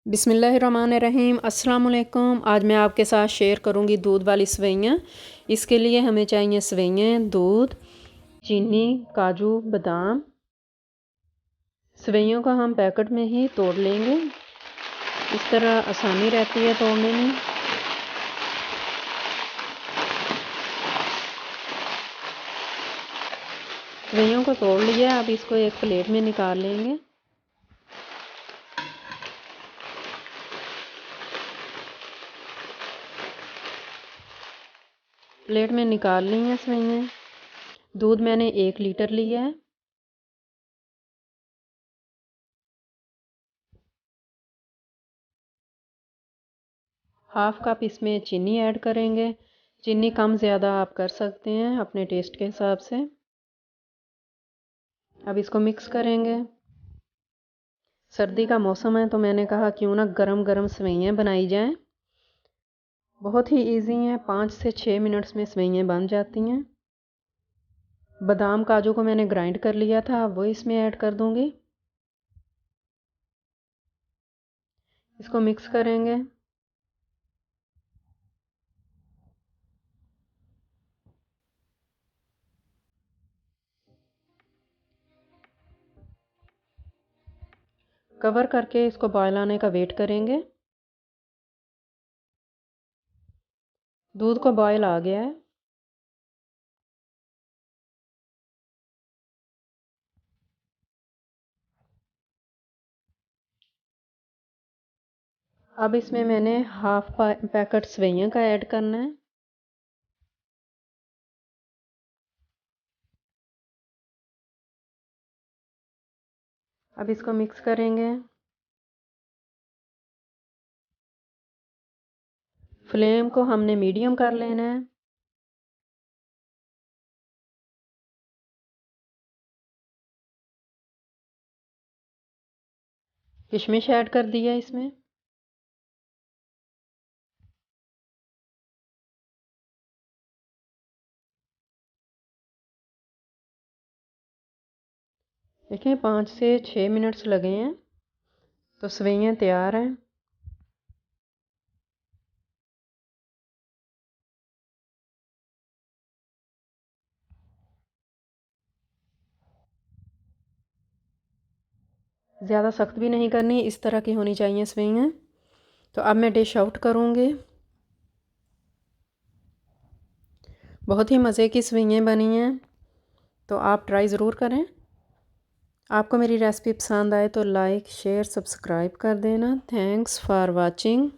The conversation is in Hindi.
बिस्मिल्लाहिर्रहमानिर्रहीम अस्सलाम वालेकुम। आज मैं आपके साथ शेयर करूंगी दूध वाली सेवइयाँ। इसके लिए हमें चाहिए सेवइयाँ, दूध, चीनी, काजू, बादाम। सेवइयों को हम पैकेट में ही तोड़ लेंगे, इस तरह आसानी रहती है तोड़ने में। सेवइयों को तोड़ लिया, अब इसको एक प्लेट में निकाल लेंगे। प्लेट में निकाल ली हैं सेवइयाँ। दूध मैंने 1 लीटर लिया है। हाफ कप इसमें चीनी ऐड करेंगे। चीनी कम ज़्यादा आप कर सकते हैं अपने टेस्ट के हिसाब से। अब इसको मिक्स करेंगे। सर्दी का मौसम है तो मैंने कहा क्यों ना गरम गरम सेवइयाँ बनाई जाएं। बहुत ही इजी हैं, 5 से 6 मिनट्स में सेवइयाँ बन जाती हैं। बादाम काजू को मैंने ग्राइंड कर लिया था, वो इसमें ऐड कर दूंगी। इसको मिक्स करेंगे। कवर करके इसको बॉयल आने का वेट करेंगे। दूध को बॉयल आ गया है। अब इसमें मैंने हाफ पैकेट सेवइयाँ का ऐड करना है। अब इसको मिक्स करेंगे। फ्लेम को हमने मीडियम कर लेना है। किशमिश ऐड कर दिया इसमें। देखिए 5 से 6 मिनट्स लगे हैं तो सेवइयाँ तैयार हैं। ज़्यादा सख्त भी नहीं करनी, इस तरह की होनी चाहिए सेवइयाँ। तो अब मैं डिश आउट करूँगी। बहुत ही मज़े की सेवइयाँ बनी हैं, तो आप ट्राई ज़रूर करें। आपको मेरी रेसिपी पसंद आए तो लाइक शेयर सब्सक्राइब कर देना। Thanks for watching.